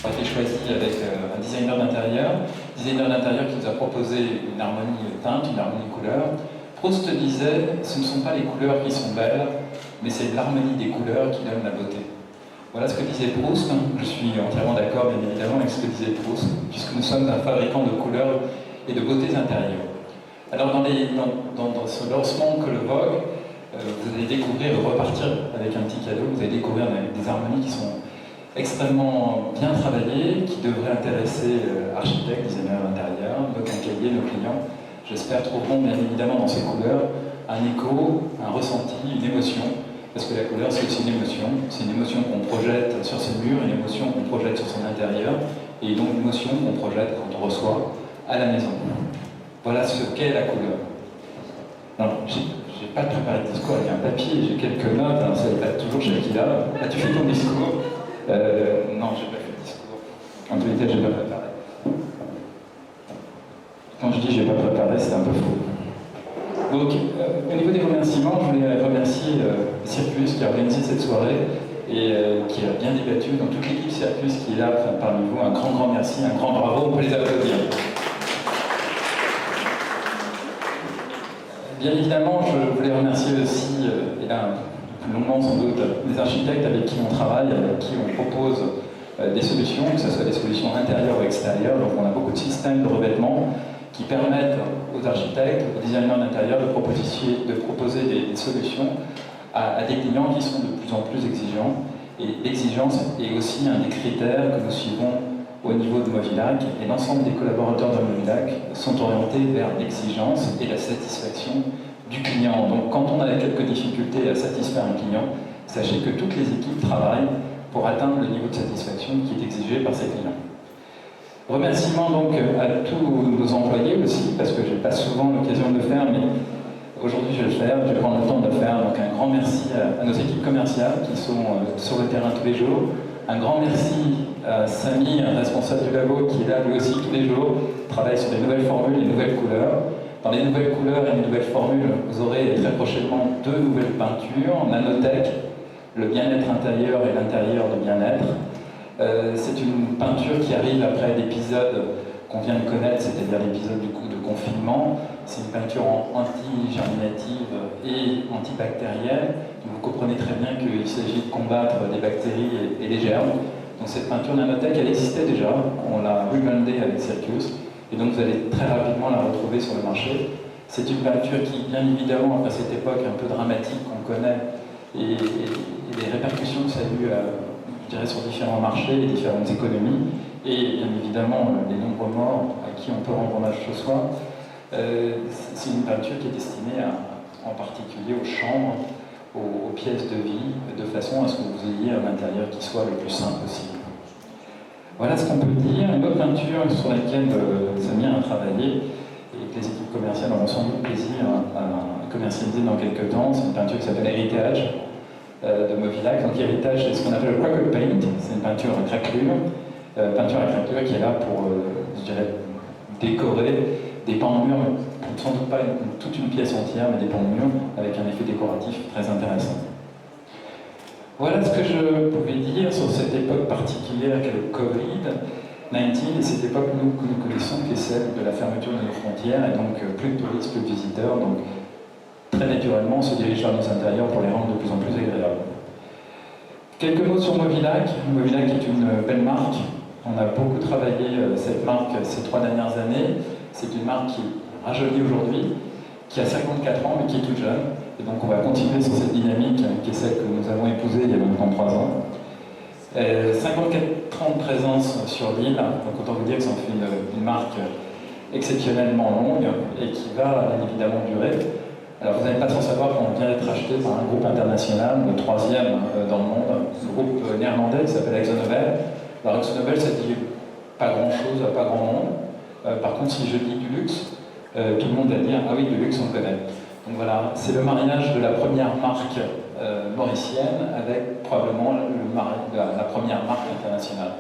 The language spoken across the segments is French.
A été choisi avec un designer d'intérieur qui nous a proposé une harmonie teinte, une harmonie couleur. Proust disait, ce ne sont pas les couleurs qui sont belles, mais c'est l'harmonie des couleurs qui donne la beauté. Voilà ce que disait Proust. Je suis entièrement d'accord, bien évidemment, avec ce que disait Proust, puisque nous sommes un fabricant de couleurs et de beautés intérieures. Alors dans ce lancement que le Vogue, vous allez découvrir, repartir avec un petit cadeau, vous allez découvrir des harmonies qui sont extrêmement bien travaillées, qui devraient intéresser architectes, designers d'intérieur, nos quincailliers, nos clients. J'espère trouveront bien évidemment dans ces couleurs un écho, un ressenti, une émotion, parce que la couleur c'est aussi une émotion qu'on projette sur ses murs, une émotion qu'on projette sur son intérieur, et donc une émotion qu'on projette quand on reçoit à la maison. Voilà ce qu'est la couleur. Non, j'ai pas préparé de discours avec un papier, j'ai quelques notes, alors ça n'est pas toujours chez Aquila. As-tu fait ton discours? Non, j'ai pas fait de discours. En tous les cas, j'ai pas préparé. Quand je dis j'ai pas préparé, c'est un peu faux. Donc, au niveau des remerciements, je voulais remercier Circus qui a organisé cette soirée et qui a bien débattu. Donc, toute l'équipe Circus qui est là parmi vous, un grand merci, un grand bravo, on peut les applaudir. Bien évidemment, je voulais remercier aussi, et là, plus longuement sans doute, les architectes avec qui on travaille, avec qui on propose des solutions, que ce soit des solutions intérieures ou extérieures. Donc, on a beaucoup de systèmes de revêtement qui permettent aux architectes, aux designers d'intérieur de proposer des solutions à des clients qui sont de plus en plus exigeants. Et l'exigence est aussi un des critères que nous suivons au niveau de Movilac, et l'ensemble des collaborateurs de Movilac sont orientés vers l'exigence et la satisfaction du client. Donc quand on a quelques difficultés à satisfaire un client, sachez que toutes les équipes travaillent pour atteindre le niveau de satisfaction qui est exigé par ces clients. Remerciements donc à tous nos employés aussi, parce que je n'ai pas souvent l'occasion de le faire, mais aujourd'hui je vais le faire, je vais prendre le temps de le faire. Donc un grand merci à nos équipes commerciales qui sont sur le terrain tous les jours. Un grand merci à Samy, un responsable du labo qui est là lui aussi tous les jours, travaille sur des nouvelles formules et nouvelles couleurs. Dans les nouvelles couleurs et les nouvelles formules, vous aurez très prochainement 2 nouvelles peintures, Nanotech, le bien-être intérieur et l'intérieur de bien-être. C'est une peinture qui arrive après l'épisode qu'on vient de connaître, c'est-à-dire l'épisode du coup de confinement. C'est une peinture anti-germinative et antibactérienne. Vous comprenez très bien qu'il s'agit de combattre des bactéries et les germes. Donc cette peinture Nanotech, elle existait déjà, on l'a rebrandée avec Circus, et donc vous allez très rapidement la retrouver sur le marché. C'est une peinture qui, bien évidemment, après cette époque un peu dramatique qu'on connaît, et les répercussions que ça a eu, je dirais, sur différents marchés et différentes économies, et bien évidemment les nombreux morts à qui on peut rendre hommage ce soir, c'est une peinture qui est destinée en particulier aux chambres, aux pièces de vie, de façon à ce que vous ayez un intérieur qui soit le plus sain possible. Voilà ce qu'on peut dire. Une autre peinture sur laquelle Samir a travaillé et que les équipes commerciales auront sans doute plaisir à commercialiser dans quelques temps, c'est une peinture qui s'appelle Héritage de Movilac. Donc Héritage, c'est ce qu'on appelle le crackle paint, c'est une peinture à craquelure, qui est là pour, je dirais, décorer des pans de mur, sans doute pas toute une pièce entière, mais des pans de mur avec un effet décoratif très intéressant. Voilà ce que je pouvais dire sur cette époque particulière qu'est le Covid-19, et cette époque que nous connaissons, qui est celle de la fermeture de nos frontières, et donc plus de touristes, plus de visiteurs, donc très naturellement on se dirige vers nos intérieurs pour les rendre de plus en plus agréables. Quelques mots sur Movilac. Movilac est une belle marque. On a beaucoup travaillé cette marque ces 3 dernières années. C'est une marque qui rajeunit aujourd'hui, qui a 54 ans mais qui est toute jeune. Et donc on va continuer sur cette dynamique qui est celle que nous avons épousée il y a maintenant 3 ans. 54 ans de présence sur l'île, donc autant vous dire que ça en fait une marque exceptionnellement longue et qui va bien évidemment durer. Alors vous n'allez pas racheté par un groupe international, le troisième dans le monde, un groupe néerlandais qui s'appelle AkzoNobel. Alors AkzoNobel, ça dit pas grand-chose à pas grand monde. Par contre, si je dis du luxe, tout le monde va dire « Ah oui, du luxe, on le connaît ». Donc voilà, c'est le mariage de la première marque mauricienne avec probablement la première marque internationale.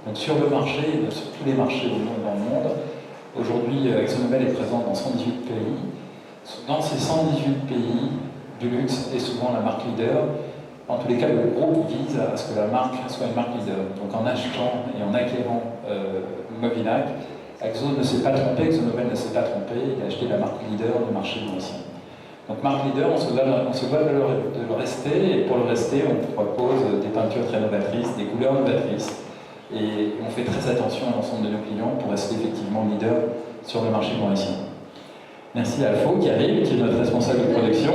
Donc sur le marché, sur tous les marchés dans le monde, aujourd'hui, AkzoNobel est présent dans 118 pays. Dans ces 118 pays, du luxe est souvent la marque leader. En tous les cas, le groupe vise à ce que la marque soit une marque leader. Donc en achetant et en acquérant Mobilac, Akzo ne s'est pas trompé, AkzoNobel ne s'est pas trompé, il a acheté la marque leader du marché mauricien. Donc marque leader, on se doit de le rester, et pour le rester, on propose des peintures très novatrices, des couleurs novatrices, et on fait très attention à l'ensemble de nos clients pour rester effectivement leader sur le marché mauricien. Merci à Alfo qui arrive, qui est notre responsable de production.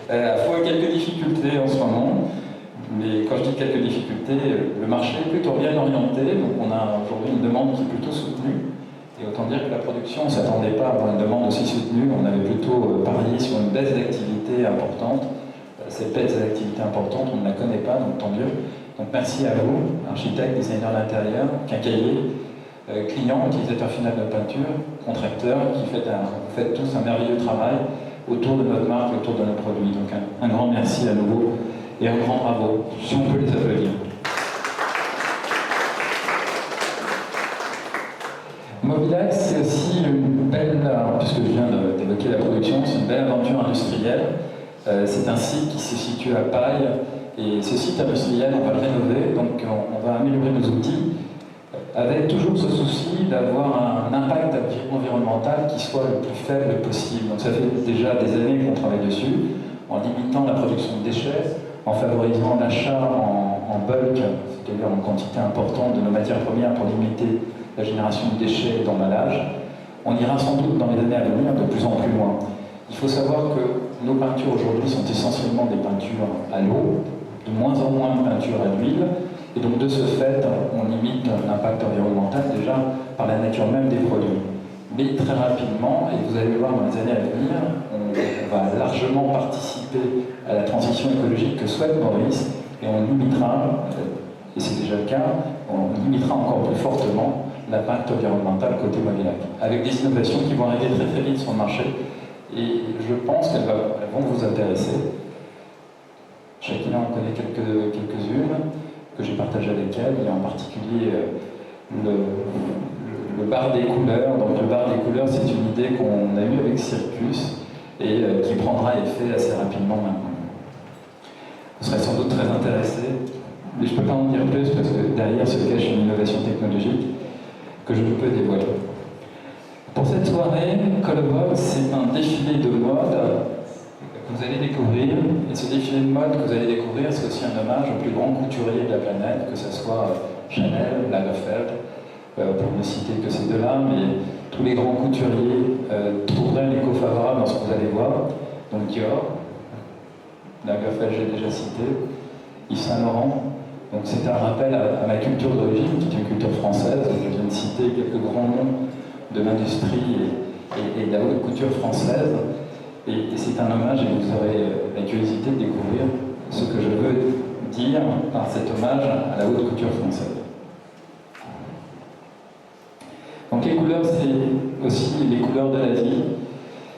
Alfo a quelques difficultés en ce moment, mais quand je dis quelques difficultés, le marché est plutôt bien orienté, donc on a aujourd'hui une demande qui est plutôt soutenue. Et autant dire que la production, on ne s'attendait pas à avoir une demande aussi soutenue, on avait plutôt parié sur une baisse d'activité importante. Cette baisse d'activité importante, on ne la connaît pas, donc tant mieux. Donc merci à vous, architectes, designers d'intérieur, quincailliers, clients, utilisateurs finaux de peinture, contracteurs, qui faites tous un merveilleux travail autour de notre marque, autour de nos produits. Donc un grand merci à nouveau et un grand bravo, si on peut les applaudir. Mobilac, c'est aussi une belle, puisque je viens d'évoquer la production, c'est une belle aventure industrielle. C'est un site qui se situe à Paille, et ce site industriel, on va le rénover, donc on va améliorer nos outils, avec toujours ce souci d'avoir un impact environnemental qui soit le plus faible possible. Donc ça fait déjà des années qu'on travaille dessus, en limitant la production de déchets, en favorisant l'achat en bulk, c'est-à-dire en quantité importante de nos matières premières pour limiter la génération de déchets et d'emballage. On ira sans doute dans les années à venir de plus en plus loin. Il faut savoir que nos peintures aujourd'hui sont essentiellement des peintures à l'eau, de moins en moins de peintures à l'huile, et donc de ce fait, on limite l'impact environnemental déjà par la nature même des produits. Mais très rapidement, et vous allez le voir dans les années à venir, on va largement participer à la transition écologique que souhaite Maurice, et on limitera, et c'est déjà le cas, on limitera encore plus fortement l'impact environnemental côté Mobilac, avec des innovations qui vont arriver très très vite sur le marché, et je pense qu'elles vont vous intéresser. Chacun en connaît quelques-unes que j'ai partagées avec elle. Il y a en particulier le bar des couleurs. Donc le bar des couleurs, c'est une idée qu'on a eue avec Circus et qui prendra effet assez rapidement maintenant. Vous serez sans doute très intéressé, mais je ne peux pas en dire plus parce que derrière se cache une innovation technologique que je peux dévoiler. Pour cette soirée, Colvogue, c'est un défilé de mode que vous allez découvrir. Et ce défilé de mode que vous allez découvrir, c'est aussi un hommage aux plus grands couturiers de la planète, que ce soit Chanel, Lagerfeld, pour ne citer que ces deux-là, mais tous les grands couturiers trouveraient l'écho favorable dans ce que vous allez voir. Donc Dior, Lagerfeld, j'ai déjà cité, Yves Saint Laurent. Donc c'est un rappel à ma culture d'origine, qui est une culture française. Je viens de citer quelques grands noms de l'industrie et de la haute couture française. Et c'est un hommage, et vous aurez la curiosité de découvrir ce que je veux dire par cet hommage à la haute couture française. Donc les couleurs, c'est aussi les couleurs de la vie.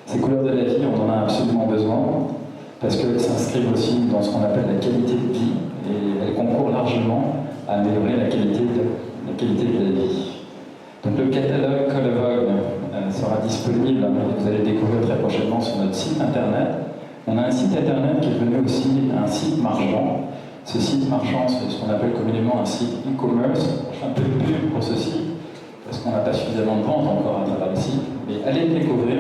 Ces couleurs de la vie, on en a absolument besoin, parce qu'elles s'inscrivent aussi dans ce qu'on appelle la qualité de vie, et elles concourent largement à améliorer la qualité de la vie. Donc le catalogue Colvogue sera disponible, vous allez découvrir très prochainement sur notre site internet. On a un site internet qui est devenu aussi un site marchand. Ce site marchand, c'est ce qu'on appelle communément un site e-commerce. Je fais un peu de pub pour ce site, parce qu'on n'a pas suffisamment de ventes encore à travers le site. Mais allez le découvrir.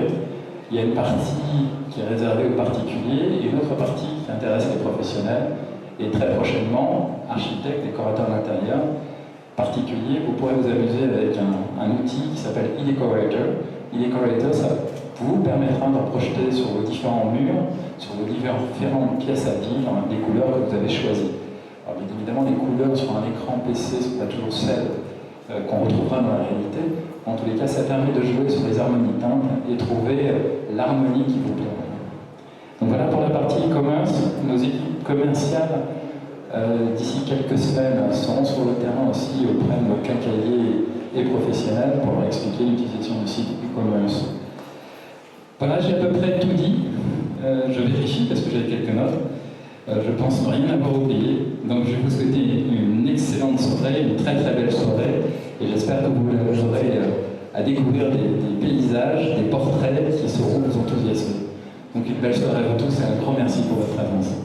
Il y a une partie qui est réservée aux particuliers et une autre partie qui intéresse les professionnels. Et très prochainement, architectes, décorateurs d'intérieur, particuliers, vous pourrez vous amuser avec un outil qui s'appelle eDecorator. eDecorator, ça vous permettra de projeter sur vos différents murs, sur vos différentes pièces à vivre, des couleurs que vous avez choisies. Alors bien évidemment, les couleurs sur un écran PC ne sont pas toujours celles qu'on retrouvera dans la réalité. En tous les cas, ça permet de jouer sur les harmonies teintes et trouver l'harmonie qui vous plaît. Donc voilà pour la partie e-commerce. Nos équipes commerciales, d'ici quelques semaines, seront sur le terrain aussi auprès de nos quincailliers et professionnels pour leur expliquer l'utilisation du site e-commerce. Voilà, j'ai à peu près tout dit. Je vérifie parce que j'avais quelques notes. Je pense ne rien avoir oublié. Donc je vais vous souhaiter une excellente soirée, une très très belle soirée. Et j'espère que vous aurez à découvrir des paysages, des portraits qui sauront vous enthousiasmer. Donc une belle soirée à vous tous et un grand merci pour votre présence.